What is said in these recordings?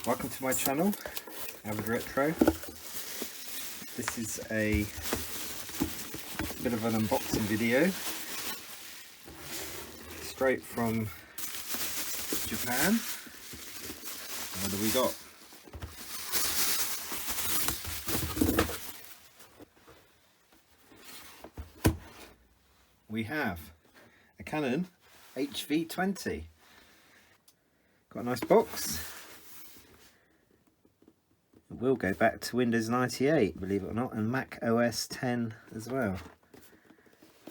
Welcome to my channel, Avid Retro. This is a bit of an unboxing video, straight from Japan. What do we got? We have a Canon HV20. Got a nice box. It will go back to Windows 98, believe it or not, and Mac OS 10 as well.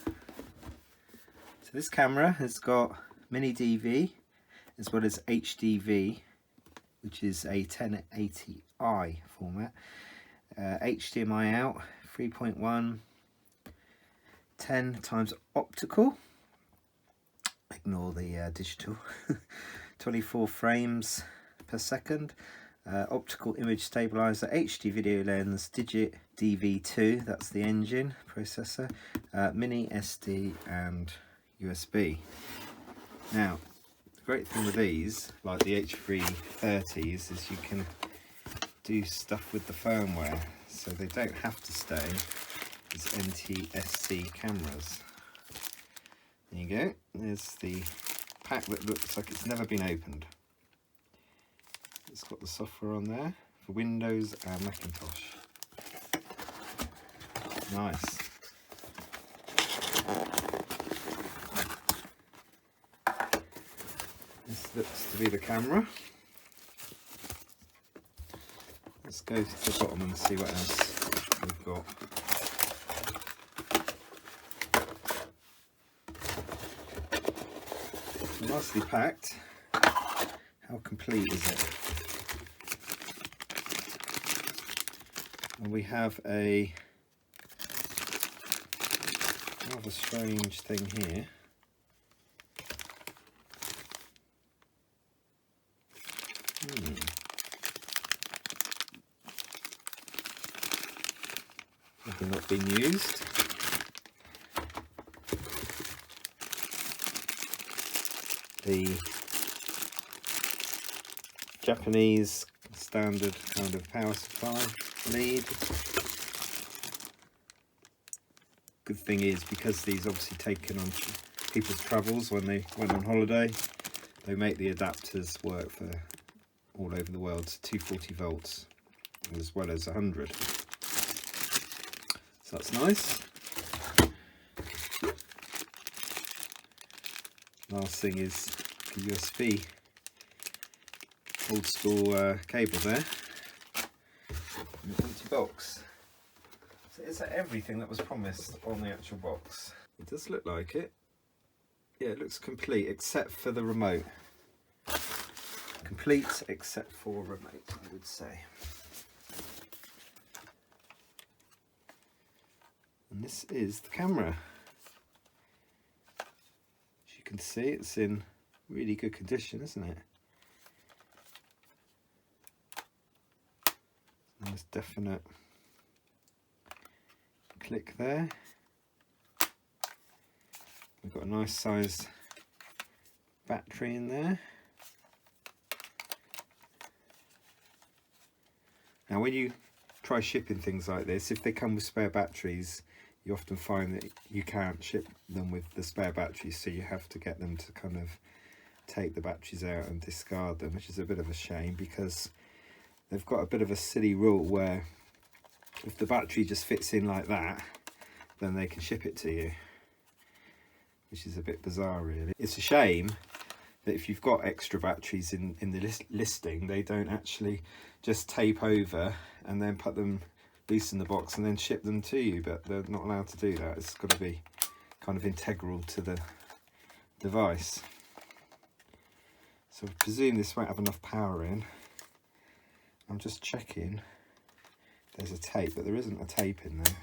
So this camera has got mini DV as well as HDV, which is a 1080i format. HDMI out, 3.1, 10 times optical. Ignore the digital. 24 frames per second. Optical image stabilizer, HD video lens, digit DV2, that's the engine processor, mini SD and USB. Now, the great thing with these, like the HV30s, is you can do stuff with the firmware, so they don't have to stay as NTSC cameras. There you go, there's the pack that looks like it's never been opened. It's got the software on there for Windows and Macintosh. Nice. This looks to be the camera. Let's go to the bottom and see what else we've got. Nicely packed. How complete is it? And we have a rather strange thing here. Maybe not been used. The Japanese standard kind of power supply lead. Good thing is, because these obviously taken on people's travels when they went on holiday, they make the adapters work for all over the world, so 240 volts as well as 100. So that's nice. Last thing is the USB old school cable there. An empty box. So is that everything that was promised on the actual box? It does look like it. Yeah, it looks complete except for the remote. Complete except for remote, I would say. And this is the camera. As you can see, it's in really good condition, isn't it? Nice definite click there. We've got a nice sized battery in there. Now when you try shipping things like this, if they come with spare batteries, you often find that you can't ship them with the spare batteries, so you have to get them to kind of take the batteries out and discard them, which is a bit of a shame, because they've got a bit of a silly rule where if the battery just fits in like that, then they can ship it to you, which is a bit bizarre really. It's a shame that if you've got extra batteries in the listing, they don't actually just tape over and then put them loose in the box and then ship them to you, but they're not allowed to do that. It's got to be kind of integral to the device. So I presume this won't have enough power in. I'm just checking. There's a tape, but there isn't a tape in there.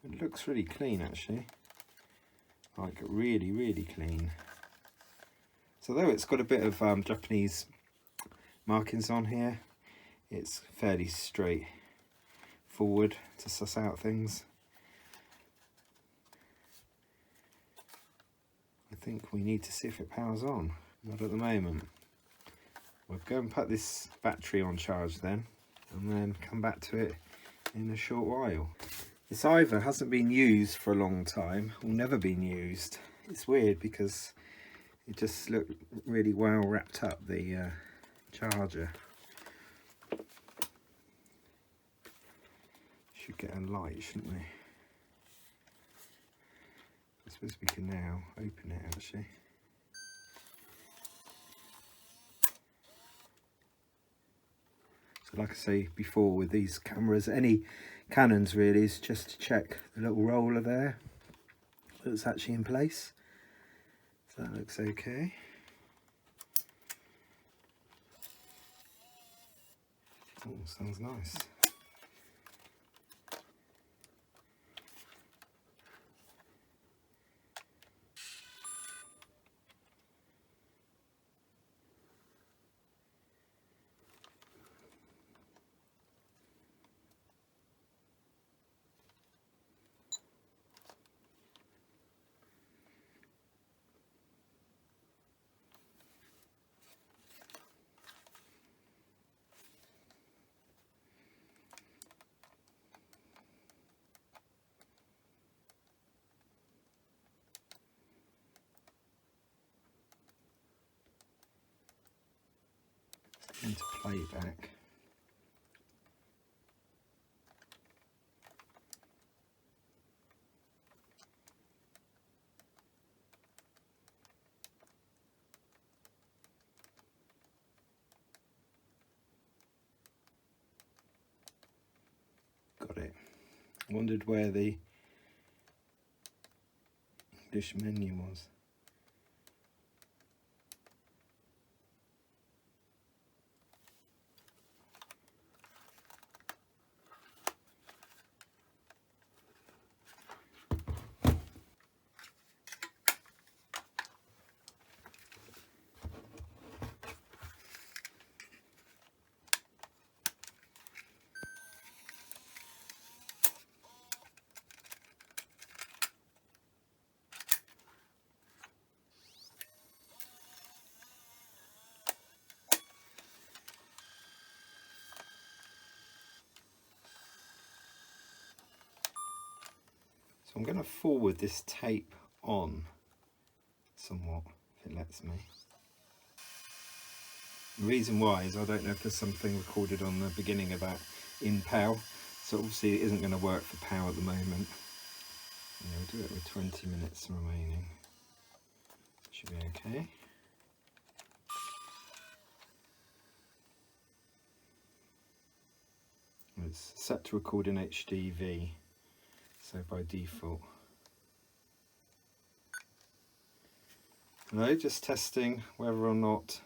It looks really clean actually. Like really, really clean. So though it's got a bit of Japanese markings on here, it's fairly straightforward to suss out things. I think we need to see if it powers on. Not at the moment. We'll go and put this battery on charge then, and then come back to it in a short while. This either hasn't been used for a long time or never been used. It's weird because it just looked really well wrapped up, the charger. Should get a light, shouldn't we? I suppose we can now open it actually. So like I say before, with these cameras, any Canons really, is just to check the little roller there that's actually in place. So that looks okay. Oh, sounds nice. Into playback. Got it. Wondered where the English menu was. So I'm going to forward this tape on somewhat, if it lets me. The reason why is I don't know if there's something recorded on the beginning about in PAL, so obviously it isn't going to work for PAL at the moment. Yeah, we'll do it with 20 minutes remaining. Should be okay. It's set to record in HDV, so by default. Hello, just testing whether or not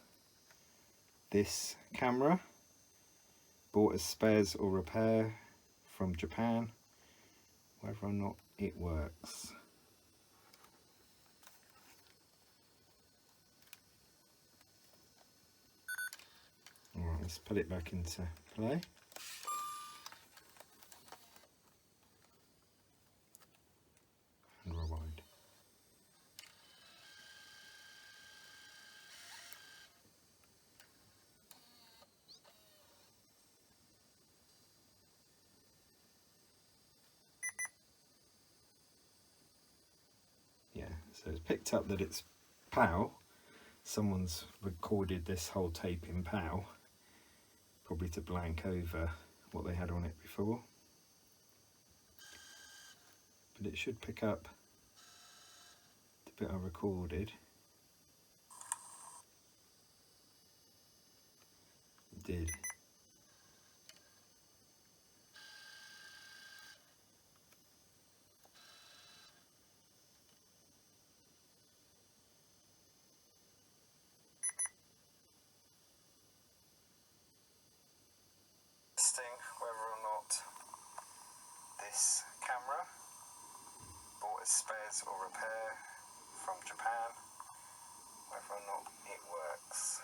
this camera, bought as spares or repair from Japan, whether or not it works. Alright, let's put it back into play. And rewind. Yeah, so it's picked up that it's PAL. Someone's recorded this whole tape in PAL, probably to blank over what they had on it before. But it should pick up the bit I recorded. It did. Testing whether or not this camera, bought as spares or repair from Japan, whether or not it works.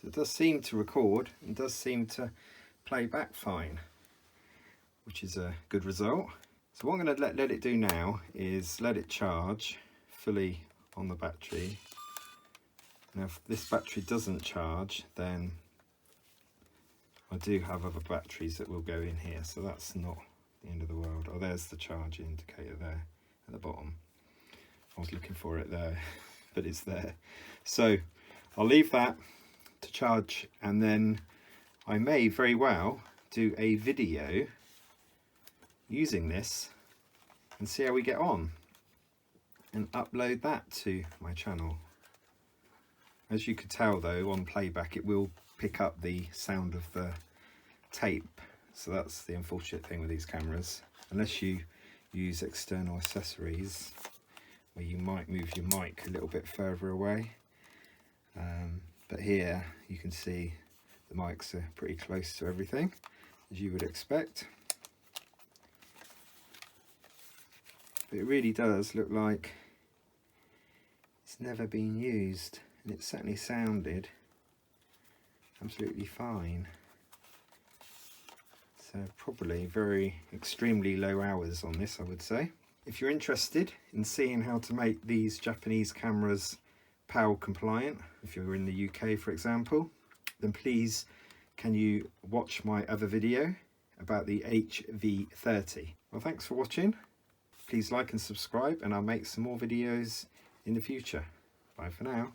So it does seem to record and does seem to play back fine, which is a good result. So what I'm going to let it do now is let it charge fully on the battery. Now if this battery doesn't charge, then I do have other batteries that will go in here, so that's not the end of the world. Oh, there's the charge indicator there at the bottom. I was looking for it there, but it's there. So I'll leave that to charge, and then I may very well do a video using this and see how we get on and upload that to my channel. As you could tell though, on playback it will pick up the sound of the tape, so that's the unfortunate thing with these cameras, unless you use external accessories where you might move your mic a little bit further away. But here you can see the mics are pretty close to everything, as you would expect. But it really does look like it's never been used, and it certainly sounded absolutely fine. So probably very extremely low hours on this, I would say. If you're interested in seeing how to make these Japanese cameras PAL compliant, if you're in the UK for example, then please can you watch my other video about the HV30. Well, thanks for watching. Please like and subscribe, and I'll make some more videos in the future. Bye for now.